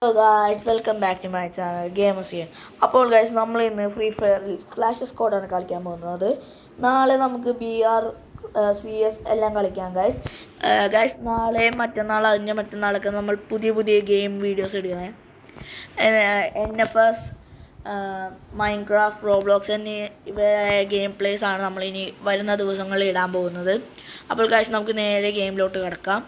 Hello guys, welcome back to my channel gamers ചെയ്യാൻ. അപ്പോൾ guys, നമ്മൾ ഇന്ന് ഫ്രീ ഫയറിൽ ക്ലാഷ് സ്ക്വാഡാണ് കളിക്കാൻ പോകുന്നത്. നാളെ നമുക്ക് BR CS എല്ലാം കളിക്കാം ഗായ്സ്. നാളെയും മറ്റന്നാൾ അതിൻ്റെ മറ്റന്നാളൊക്കെ നമ്മൾ പുതിയ ഗെയിം വീഡിയോസ് ഇടുകയാണ്. NFS, മൈൻക്രാഫ്റ്റ്, റോബ്ലോക്സ് എന്നീ ഗെയിം പ്ലേസ് ആണ് നമ്മളിനി വരുന്ന ദിവസങ്ങളിൽ ഇടാൻ പോകുന്നത്. അപ്പോൾ ഗായ്സ്, നമുക്ക് നേരെ ഗെയിമിലോട്ട് കിടക്കാം.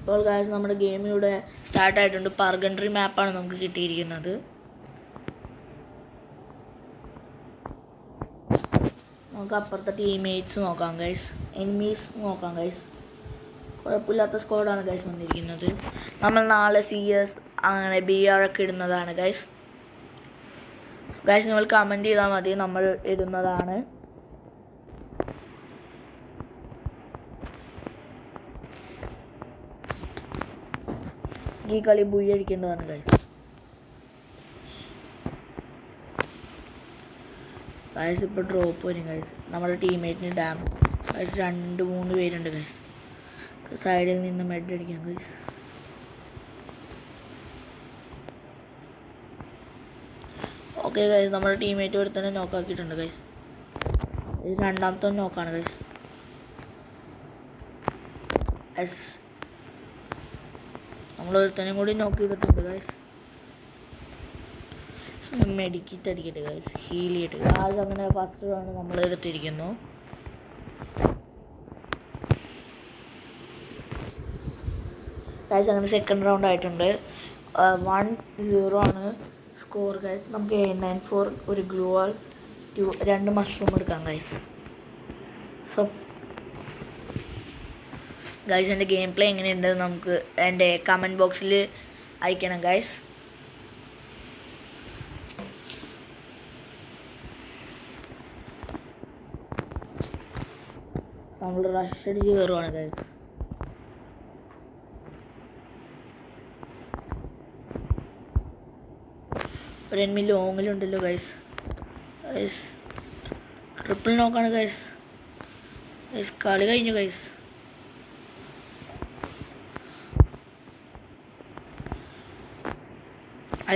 അപ്പോൾ ഗായ്സ്, നമ്മുടെ ഗെയിം ഇവിടെ സ്റ്റാർട്ടായിട്ടുണ്ട്. പർഗൻട്രി മാപ്പാണ് നമുക്ക് കിട്ടിയിരിക്കുന്നത്. നമുക്ക് അപ്പുറത്തെ ടീംമേറ്റ്സ് നോക്കാം ഗൈസ്, എനിമീസ് നോക്കാം ഗൈസ്. കുഴപ്പമില്ലാത്ത സ്ക്വാഡാണ് ഗൈസ് വന്നിരിക്കുന്നത്. നമ്മൾ നാളെ CS അങ്ങനെ BR ഒക്കെ ഇടുന്നതാണ് ഗൈസ്. നിങ്ങൾ കമൻറ്റ് ചെയ്താൽ മതി, നമ്മൾ ഇടുന്നതാണ്. ഈ കളി ബുയി അടിക്കേണ്ടതാണ് ഗൈസ്. ഇപ്പോൾ ഡ്രോപ്പ് വരും ഗൈസ്. നമ്മുടെ ടീംമേറ്റിന് ഡാം ഗൈസ് 2-3 പേരുണ്ട് ഗൈസ്. സൈഡിൽ നിന്ന് മെഡ് അടിക്കാം ഗൈസ്. ഓക്കെ ഗൈസ്, നമ്മുടെ ടീംമേറ്റ് ഒരു തന്നെ നോക്കാക്കിയിട്ടുണ്ട് ഗൈസ്. ഇത് രണ്ടാമത്തെ നോക്കാണ് ഗൈസ്. നമ്മൾ ഒരുത്തനും കൂടി നോക്ക് ചെയ്തിട്ടുണ്ട് ഗൈസ്. മെഡിക്കിറ്റ് അടിക്കട്ടെ ഗൈസ്, ഹീൽ ചെയ്യട്ടെ ഗൈസ്. അങ്ങനെ ഫസ്റ്റ് റൗണ്ട് നമ്മൾ എടുത്തിരിക്കുന്നു. ഗൈസ് അങ്ങനെ സെക്കൻഡ് റൗണ്ട് ആയിട്ടുണ്ട്. 1-0 ആണ് സ്കോർ ഗൈസ്. നമുക്ക് 994 ഒരു ഗ്ലൂവാൾ 2 മഷ്റൂം എടുക്കാം ഗൈസ്. ഗൈസ്, എൻ്റെ ഗെയിം പ്ലേ എങ്ങനെയുണ്ട് നമുക്ക് എൻ്റെ കമൻറ്റ് ബോക്സിൽ അയക്കണം ഗൈസ്. നമ്മൾ റഷ് അടിച്ച് കയറുവാണ് ഗൈസ്. ഒരു എനിമി ലോങ്ങിലുണ്ടല്ലോ ഗൈസ്. ട്രിപ്പിൾ നോക്കാണ് ഗൈസ്. കളി കഴിഞ്ഞു ഗൈസ്.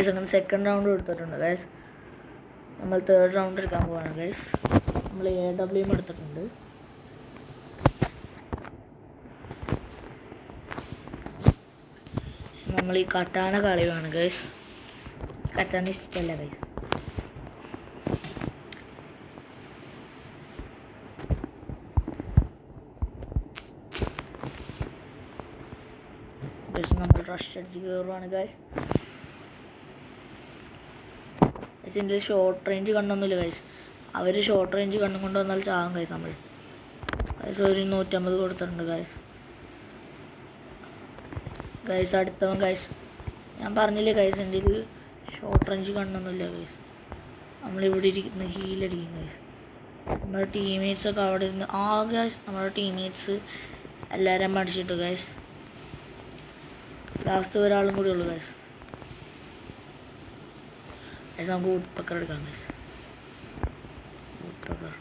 അങ്ങനെ സെക്കൻഡ് റൗണ്ട് എടുത്തിട്ടുണ്ട് ഗൈസ്. നമ്മൾ തേർഡ് റൗണ്ട് എടുക്കാൻ പോവാണ് ഗൈസ്. നമ്മൾ AWM എടുത്തിട്ടുണ്ട്. നമ്മൾ ഈ കട്ടാന കളിയാണ് ഗൈസ്. കട്ടാന ഇഷ്ടമല്ല ഗൈസ്. നമ്മൾ റഷ് അടിച്ച് കയറുവാണ് ഗൈസ്. ഇതിൻ്റെ ഷോർട്ട് റേഞ്ച് കണ്ണൊന്നുമില്ല ഗൈസ്. അവർ ഷോർട്ട് റേഞ്ച് കണ്ണും കൊണ്ട് വന്നാൽ ചാകും ഗൈസ്. നമ്മൾ ഒരു 150 കൊടുത്തിട്ടുണ്ട് ഗൈസ്. അടുത്തവൻ ഗൈസ്, ഞാൻ പറഞ്ഞില്ലേ ഗൈസ്, എൻ്റെ ഒരു ഷോർട്ട് റേഞ്ച് കണ്ണൊന്നുമില്ല ഗൈസ്. നമ്മളിവിടെ ഇരിക്കുന്ന ഹീലടിക്കും ഗൈസ്. നമ്മുടെ ടീംമേറ്റ്സൊക്കെ അവിടെ ഇരുന്ന് ഗൈസ്, നമ്മുടെ ടീംമേറ്റ്സ് എല്ലാവരും അടിച്ചിട്ടു ഗൈസ്. ലാസ്റ്റ് ഒരാളും കൂടി ഉള്ളു ഗൈസ്. നമുക്ക് വുഡ്പക്കർ എടുക്കാം ഗൈസ്. വുഡ്പക്കർ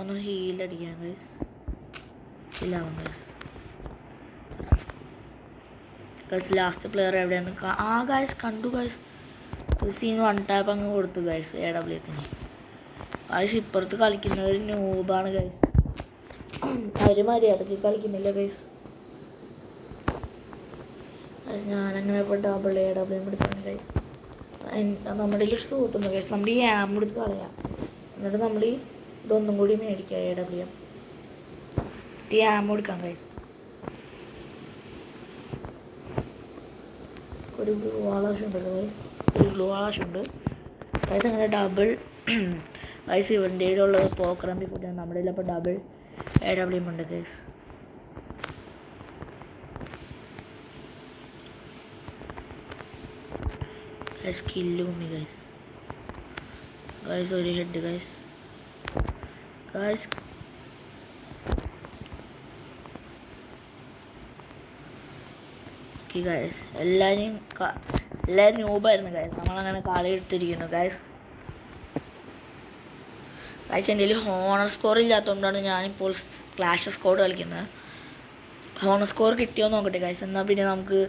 ഒന്ന് ഹീലടിക്കാം ഗൈസ്. ഇല്ലാവും ഗൈസ്. ലാസ്റ്റ് പ്ലെയർ എവിടെയാണ് ഗൈസ് കണ്ടു ഗൈസ്. ഒരു സീൻ 1 ടാപ്പ് അങ്ങ് കൊടുത്തു ഗൈസ് AWM-ന്. ഗൈസ് ഇപ്പുറത്ത് കളിക്കുന്നവർ നൂബാണ് ഗൈസ്. അവർ മര്യാദക്ക് കളിക്കുന്നില്ല ഗൈസ്. ഞാനങ്ങനെ ഇപ്പോൾ ഡബിൾ AWM എടുക്കാണ് ഗൈസ്. നമ്മുടെ സുഹൃത്തുണ്ട് ഗൈസ്. നമ്മുടെ ഈ ആം എടുത്ത് കളയാം, എന്നിട്ട് നമ്മൾ ഇതൊന്നും കൂടി മേടിക്കാം AWM. ഈ ആം എടുക്കാം ഗൈസ്. ഒരു ഗ്ലൂ ആവശ്യമുണ്ടല്ലോ ഗൈസ്. ഗൈസ് അങ്ങനെ ഡബിൾ ഗൈസ്. ഇവൻ്റെ ഉള്ളത് പോക്കറമ്പി ഫുഡ്. നമ്മുടെ അപ്പോൾ ഡബിൾ AWM ഉണ്ട് ഗൈസ്. കില്ല് ഉമ്മി ഗൈസ്. ഒരു ഹെഡ് ഗൈസ്. എല്ലാവരും ന്യൂബായിരുന്നു ഗൈസ്. നമ്മളങ്ങനെ കളി എടുത്തിരിക്കുന്നു ഗൈസ്. ഗൈസ് എൻ്റെ കയ്യിൽ ഹോണർ സ്കോർ ഇല്ലാത്തതുകൊണ്ടാണ് ഞാനിപ്പോൾ ക്ലാഷ് സ്കോഡ് കളിക്കുന്നത്. ഹോണർ സ്കോർ കിട്ടിയോ നോക്കട്ടെ ഗൈസ്. എന്നാൽ പിന്നെ നമുക്ക്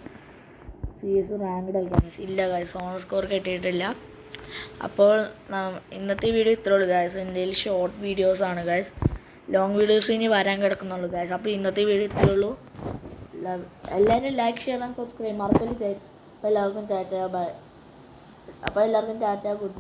CS റാങ്ക് കളിക്കാം. ഇല്ല ഗൈസ്, ഹോണർ സ്കോർ കിട്ടിയിട്ടില്ല. അപ്പോൾ ഇന്നത്തെ വീഡിയോ ഇത്രേ ഉള്ളൂ ഗൈസ്. എൻ്റെ കയ്യിൽ ഷോർട്ട് വീഡിയോസാണ് ഗൈസ്. ലോങ് വീഡിയോസ് ഇനി വരാൻ കിടക്കുന്നുള്ളൂ ഗൈസ്. അപ്പോൾ ഇന്നത്തെ വീഡിയോ ഇത്രേ ഉള്ളൂ. എല്ലാവരും ലൈക്ക്, ഷെയർ ആൻഡ് സബ്സ്ക്രൈബ് മറക്കല്ലേ ഗൈസ്. അപ്പോൾ എല്ലാവർക്കും ടാറ്റ, ബൈ. അപ്പോൾ എല്ലാവർക്കും ടാറ്റ, ഗുഡ് നൈറ്റ്.